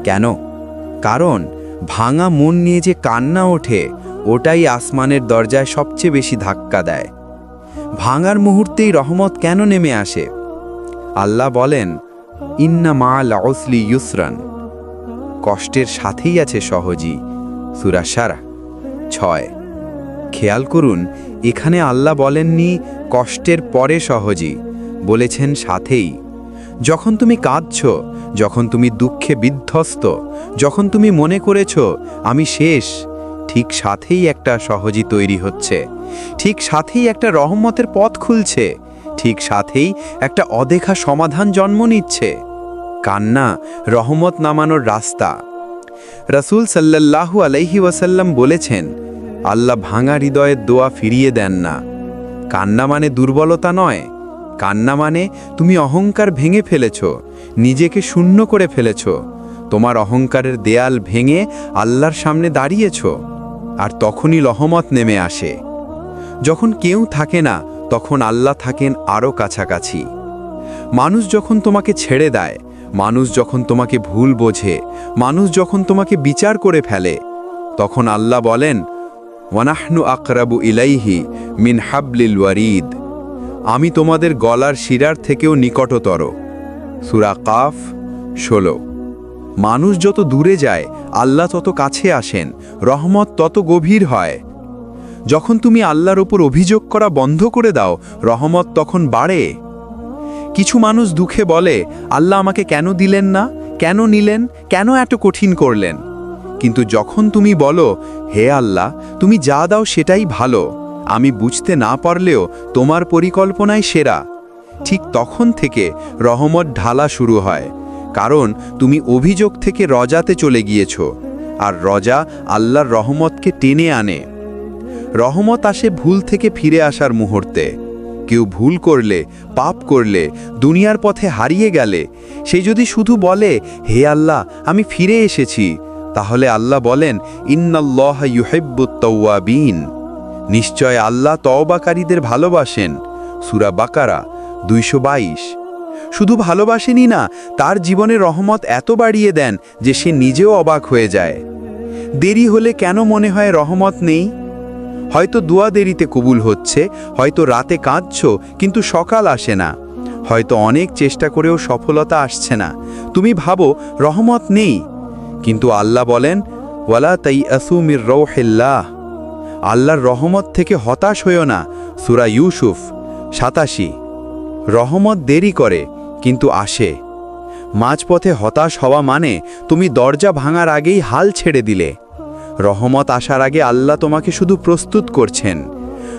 কেন? কারণ ভাঙা মন নিয়ে যে কান্না ওঠে, ওটাই আসমানের দরজায় সবচেয়ে বেশি ধাক্কা দেয়। ভাঙার মুহূর্তেই রহমত কেন নেমে আসে? আল্লাহ বলেন, ইন্না মা'আল উসরি ইউসরান, কষ্টের সাথেই আছে সহজই। সূরা শারা ৬। খেয়াল করুন, এখানে আল্লাহ বলেননি কষ্টের পরে সহজই, বলেছেন সাথেই। যখন তুমি কাঁদছ, যখন তুমি দুঃখে বিধ্বস্ত, যখন তুমি মনে করেছ আমি শেষ, ঠিক সাথেই একটা সহজই তৈরি হচ্ছে, ঠিক সাথেই একটা রহমতের পথ খুলছে, ঠিক সাথেই একটা অদেখা সমাধান জন্ম নিচ্ছে। কান্না রহমত নামানোর রাস্তা। রাসূল সাল্লাল্লাহু আলাইহি ওয়াসাল্লাম বলেছেন, আল্লাহ ভাঙা হৃদয়ের দোয়া ফিরিয়ে দেন না। কান্না মানে দুর্বলতা নয়, কান্না মানে তুমি অহংকার ভেঙে ফেলেছ, নিজেকে শূন্য করে ফেলেছ, তোমার অহংকারের দেয়াল ভেঙে আল্লাহর সামনে দাঁড়িয়েছ। আর তখনই রহমত নেমে আসে। যখন কেউ থাকে না, তখন আল্লাহ থাকেন আরও কাছাকাছি। মানুষ যখন তোমাকে ছেড়ে দেয়, মানুষ যখন তোমাকে ভুল বোঝে, মানুষ যখন তোমাকে বিচার করে ফেলে, তখন আল্লাহ বলেন, ওয়ানাহনু আকরাবু ইলাইহি মিন হাবলিল ওয়ারিদ, আমি তোমাদের গলার শিরার থেকেও নিকটতর। সূরা কাফ 16। মানুষ যত দূরে যায়, আল্লাহ তত কাছে আসেন, রহমত তত গভীর হয়। যখন তুমি আল্লাহর ওপর অভিযোগ করা বন্ধ করে দাও, রহমত তখন বাড়ে। কিছু মানুষ দুঃখে বলে, আল্লাহ আমাকে কেন দিলেন না, কেন নিলেন, কেন এত কঠিন করলেন? কিন্তু যখন তুমি বলো, হে আল্লাহ, তুমি যা দাও সেটাই ভালো, আমি বুঝতে না পারলেও তোমার পরিকল্পনাই সেরা, ঠিক তখন থেকে রহমত ঢালা শুরু হয়। কারণ তুমি অভিযোগ থেকে রজাতে চলে গিয়েছ, আর রজা আল্লাহর রহমতকে টেনে আনে। রহমত আসে ভুল থেকে ফিরে আসার মুহূর্তে। কেউ ভুল করলে, পাপ করলে, দুনিয়ার পথে হারিয়ে গেলে, সে যদি শুধু বলে, হে আল্লাহ, আমি ফিরে এসেছি, তাহলে আল্লাহ বলেন, ইন্নাল্লাহা ইউহিব্বুত তাওয়াবিন, নিশ্চয় আল্লাহ তওবাকারীদের ভালোবাসেন। সূরা বাকারা 222। শুধু ভালোবাসেনই না, তার জীবনে রহমত এত বাড়িয়ে দেন যে সে নিজেও অবাক হয়ে যায়। দেরি হলে কেন মনে হয় রহমত নেই? হয়তো দোয়া দেরিতে কবুল হচ্ছে, হয়তো রাতে কাঁদছ কিন্তু সকাল আসে না, হয়তো অনেক চেষ্টা করেও সফলতা আসছে না। তুমি ভাবো রহমত নেই, কিন্তু আল্লাহ বলেন, ওয়ালা তাইয়াসু মির রাউহিল্লাহ, আল্লাহর রহমত থেকে হতাশ হইও না। সূরা ইউসুফ 87। রহমত দেরি করে কিন্তু আসে। মাঝপথে হতাশ হওয়া মানে তুমি দরজা ভাঙার আগেই হাল ছেড়ে দিলে। রহমত আসার আগে আল্লাহ তোমাকে শুধু প্রস্তুত করছেন।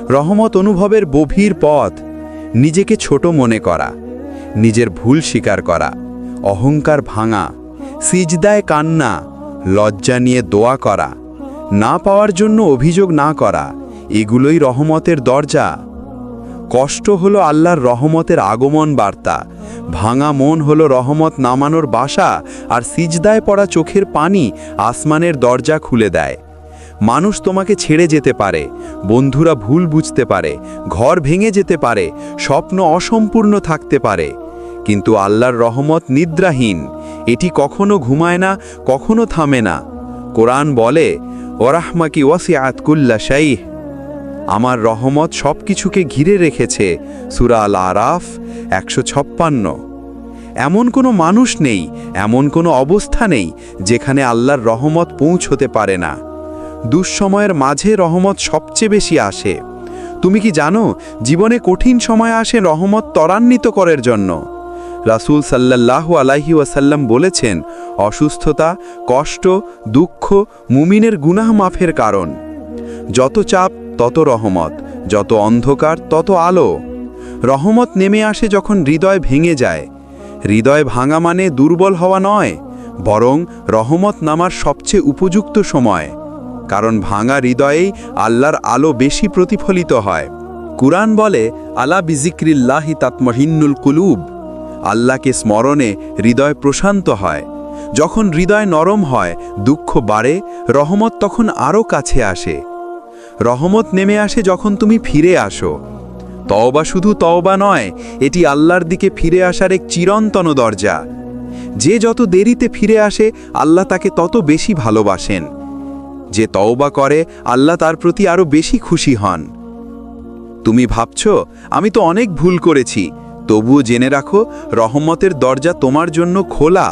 রহমত অনুভবের গভীর পথ, নিজেকে ছোট মনে করা, নিজের ভুল স্বীকার করা, অহংকার ভাঙা, সিজদায় কান্না, লজ্জা নিয়ে দোয়া করা, না পাওয়ার জন্য অভিযোগ না করা, এগুলোই রহমতের দরজা। কষ্ট হলো আল্লাহর রহমতের আগমন বার্তা, ভাঙা মন হলো রহমত নামানোর বাসা, আর সিজদায় পড়া চোখের পানি আসমানের দরজা খুলে দেয়। মানুষ তোমাকে ছেড়ে যেতে পারে, বন্ধুরা ভুল বুঝতে পারে, ঘর ভেঙে যেতে পারে, স্বপ্ন অসম্পূর্ণ থাকতে পারে, কিন্তু আল্লাহর রহমত নিদ্রাহীন, এটি কখনো ঘুমায় না, কখনো থামে না। কোরআন বলে, ওয়ারাহমাকি ওয়াসিআত কুল্লা শাইহ, আমার রহমত সব কিছুকে ঘিরে রেখেছে। সূরা আল আরাফ 156। এমন কোনো মানুষ নেই, এমন কোনো অবস্থা নেই যেখানে আল্লাহর রহমত পৌঁছতে পারে না। দুঃসময়ের মাঝে রহমত সবচেয়ে বেশি আসে। তুমি কি জানো, জীবনে কঠিন সময় আসে রহমত ত্বরান্বিত করার জন্য। রাসূল সাল্লাল্লাহু আলাইহি ওয়াসাল্লাম বলেছেন, অসুস্থতা, কষ্ট, দুঃখ মুমিনের গুনাহ মাফের কারণ। যত চাপ তত রহমত, যত অন্ধকার তত আলো। রহমত নেমে আসে যখন হৃদয় ভেঙে যায়। হৃদয় ভাঙা মানে দুর্বল হওয়া নয়, বরং রহমত নামার সবচেয়ে উপযুক্ত সময়। কারণ ভাঙা হৃদয়েই আল্লাহর আলো বেশি প্রতিফলিত হয়। কুরআন বলে, আলা বিজিক্রিল্লাহি তাতমাইন্নুল কুলুব, আল্লাহকে স্মরণে হৃদয় প্রশান্ত হয়। যখন হৃদয় নরম হয়, দুঃখ বাড়ে, রহমত তখন আরও কাছে আসে। রহমত নেমে আসে যখন তুমি ফিরে আসো। তওবা শুধু তওবা নয়, এটি আল্লাহর দিকে ফিরে আসার এক চিরন্তন দরজা। যে যত দেরিতে ফিরে আসে, আল্লাহ তাকে তত বেশি ভালোবাসেন। যে তওবা করে, আল্লাহ তার প্রতি আরও বেশি খুশি হন। তুমি ভাবছ, আমি তো অনেক ভুল করেছি, তবুও জেনে রাখো, রহমতের দরজা তোমার জন্য খোলা।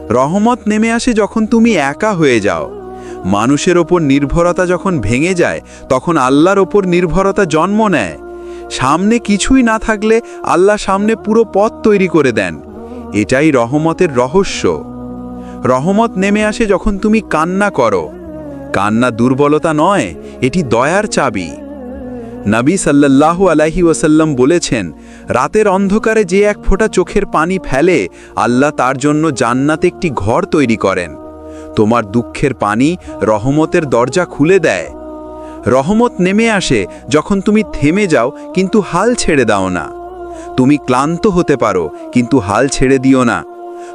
রহমত নেমে আসে যখন তুমি একা হয়ে যাও। মানুষের ওপর নির্ভরতা যখন ভেঙে যায়, তখন আল্লাহর ওপর নির্ভরতা জন্ম নেয়। সামনে কিছুই না থাকলে আল্লাহ সামনে পুরো পথ তৈরি করে দেন। এটাই রহমতের রহস্য। রহমত নেমে আসে যখন তুমি কান্না করো। কান্না দুর্বলতা নয়, এটি দয়ার চাবি। নবী সাল্লাল্লাহু আলাইহি ওয়াসাল্লাম বলেছেন, রাতের অন্ধকারে যে এক ফোঁটা চোখের পানি ফেলে, আল্লাহ তার জন্য জান্নাতে একটি ঘর তৈরি করেন। তোমার দুঃখের পানি রহমতের দরজা খুলে দেয়। রহমত নেমে আসে যখন তুমি থেমে যাও কিন্তু হাল ছেড়ে দাও না। তুমি ক্লান্ত হতে পারো, কিন্তু হাল ছেড়ে দিও না।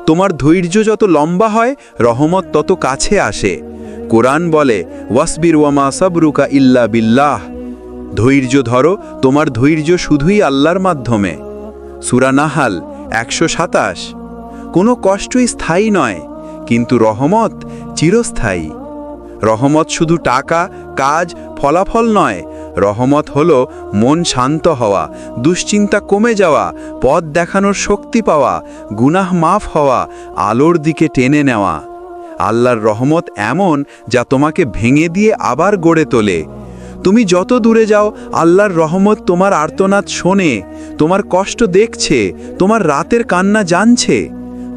তোমার ধৈর্য যত লম্বা হয়, রহমত তত কাছে আসে। কোরআন বলে, ওয়াসবির ওয়ামা সাবরুকা ইল্লা বিল্লাহ। ধৈর্য ধরো, তোমার ধৈর্য শুধুই আল্লাহর মাধ্যমে। সূরা নাহাল 127। কোনো কষ্টই স্থায়ী নয়, কিন্তু রহমত চিরস্থায়ী। রহমত শুধু টাকা, কাজ, ফলাফল নয়। রহমত হলো মন শান্ত হওয়া, দুশ্চিন্তা কমে যাওয়া, পথ দেখানোর শক্তি পাওয়া, গুনাহ মাফ হওয়া, আলোর দিকে টেনে নেওয়া। আল্লাহর রহমত এমন যা তোমাকে ভেঙে দিয়ে আবার গড়ে তোলে। তুমি যত দূরে যাও, আল্লাহর রহমত তোমার আর্তনাদ শোনে, তোমার কষ্ট দেখছে, তোমার রাতের কান্না জানছে।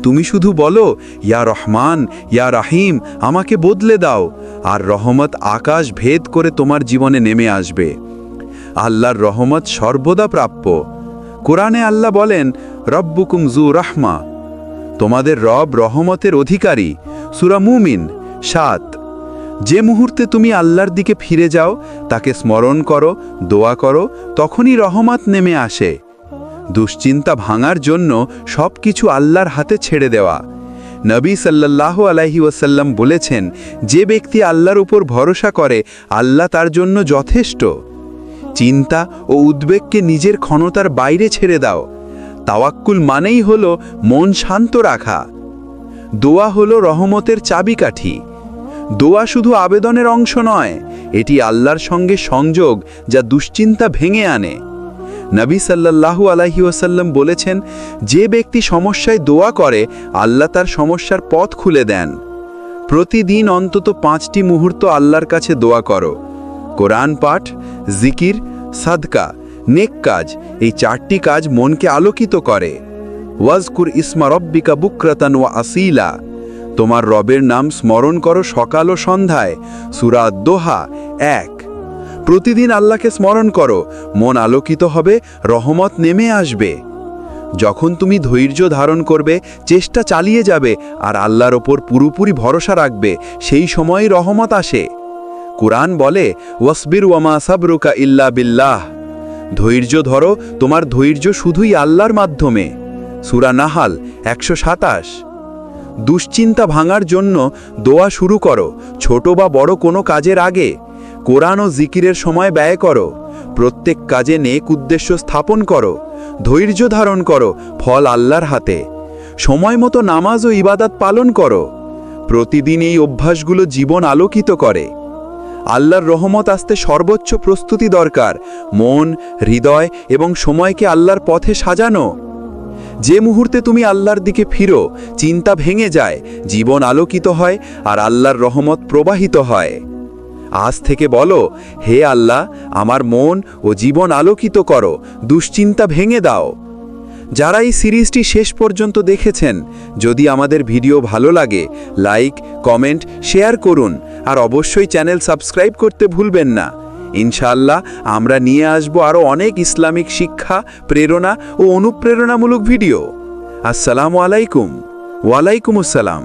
তুমি শুধু বলো, ইয়া রহমান, ইয়া রাহিম, আমাকে বদলে দাও, আর রহমত আকাশ ভেদ করে তোমার জীবনে নেমে আসবে। আল্লাহর রহমত সর্বদা প্রাপ্য। কোরআনে আল্লাহ বলেন, রব্বুকুম যু রাহমা, তোমাদের রব রহমতের অধিকারী। সূরা মুমিন 7। যে মুহূর্তে তুমি আল্লাহর দিকে ফিরে যাও, তাকে স্মরণ করো, দোয়া করো, তখনই রহমত নেমে আসে। দুশ্চিন্তা ভাঙার জন্য সব কিছু আল্লাহর হাতে ছেড়ে দেওয়া। নবী সাল্লাল্লাহু আলাইহি ওয়াসাল্লাম বলেছেন, যে ব্যক্তি আল্লাহর উপর ভরসা করে, আল্লাহ তার জন্য যথেষ্ট। চিন্তা ও উদ্বেগকে নিজের ক্ষমতার বাইরে ছেড়ে দাও। তাওয়াক্কুল মানেই হলো মন শান্ত রাখা। দোয়া হলো রহমতের চাবিকাঠি। দোয়া শুধু আবেদনের অংশ নয়, এটি আল্লাহর সঙ্গে সংযোগ যা দুশ্চিন্তা ভেঙে আনে। নবী সাল্লাল্লাহু আলাইহি ওয়াসাল্লাম বলেছেন, যে ব্যক্তি সমস্যায় দোয়া করে, আল্লাহ তার সমস্যার পথ খুলে দেন। প্রতিদিন অন্তত 5টি মুহূর্ত আল্লাহর কাছে দোয়া করো। কোরআন পাঠ, জিকির, সাদকা, নেক কাজ, এই 4টি কাজ মনকে আলোকিত করে। ওয়াজকুর ইসমা রব্বিকা বুকরাতান ওয়া আসিলা, তোমার রবের নাম স্মরণ করো সকাল ও সন্ধ্যায়। সূরা দোহা 1। প্রতিদিন আল্লাহকে স্মরণ করো, মন আলোকিত হবে, রহমত নেমে আসবে। যখন তুমি ধৈর্য ধারণ করবে, চেষ্টা চালিয়ে যাবে, আর আল্লাহর ওপর পুরোপুরি ভরসা রাখবে, সেই সময়ই রহমত আসে। কুরআন বলে, ওয়াসবির ওয়ামা সাবরুকা ইল্লা বিল্লাহ। ধৈর্য ধরো, তোমার ধৈর্য শুধুই আল্লাহর মাধ্যমে। সূরা নাহাল 127। দুশ্চিন্তা ভাঙার জন্য দোয়া শুরু করো, ছোট বা বড় কোনো কাজের আগে। কোরআন ও জিকিরের সময় ব্যয় করো। প্রত্যেক কাজে নেক উদ্দেশ্য স্থাপন করো। ধৈর্য ধারণ করো, ফল আল্লাহর হাতে। সময় মতো নামাজ ও ইবাদত পালন করো। প্রতিদিন এই অভ্যাসগুলো জীবন আলোকিত করে। আল্লাহর রহমত আসতে সর্বোচ্চ প্রস্তুতি দরকার, মন, হৃদয় এবং সময়কে আল্লাহর পথে সাজানো। যে মুহূর্তে তুমি আল্লাহর দিকে ফিরো, চিন্তা ভেঙে যায়, জীবন আলোকিত হয়, আর আল্লাহর রহমত প্রবাহিত হয়। আজ থেকে বলো, হে আল্লাহ, আমার মন ও জীবন আলোকিত করো, দুশ্চিন্তা ভেঙে দাও। যারা এই সিরিজটি শেষ পর্যন্ত দেখেছেন, যদি আমাদের ভিডিও ভালো লাগে, লাইক, কমেন্ট, শেয়ার করুন, আর অবশ্যই চ্যানেল সাবস্ক্রাইব করতে ভুলবেন না। ইনশাআল্লাহ আমরা নিয়ে আসব আরও অনেক ইসলামিক শিক্ষা, প্রেরণা ও অনুপ্রেরণামূলক ভিডিও। আসসালামু আলাইকুম। ওয়ালাইকুম আসসালাম।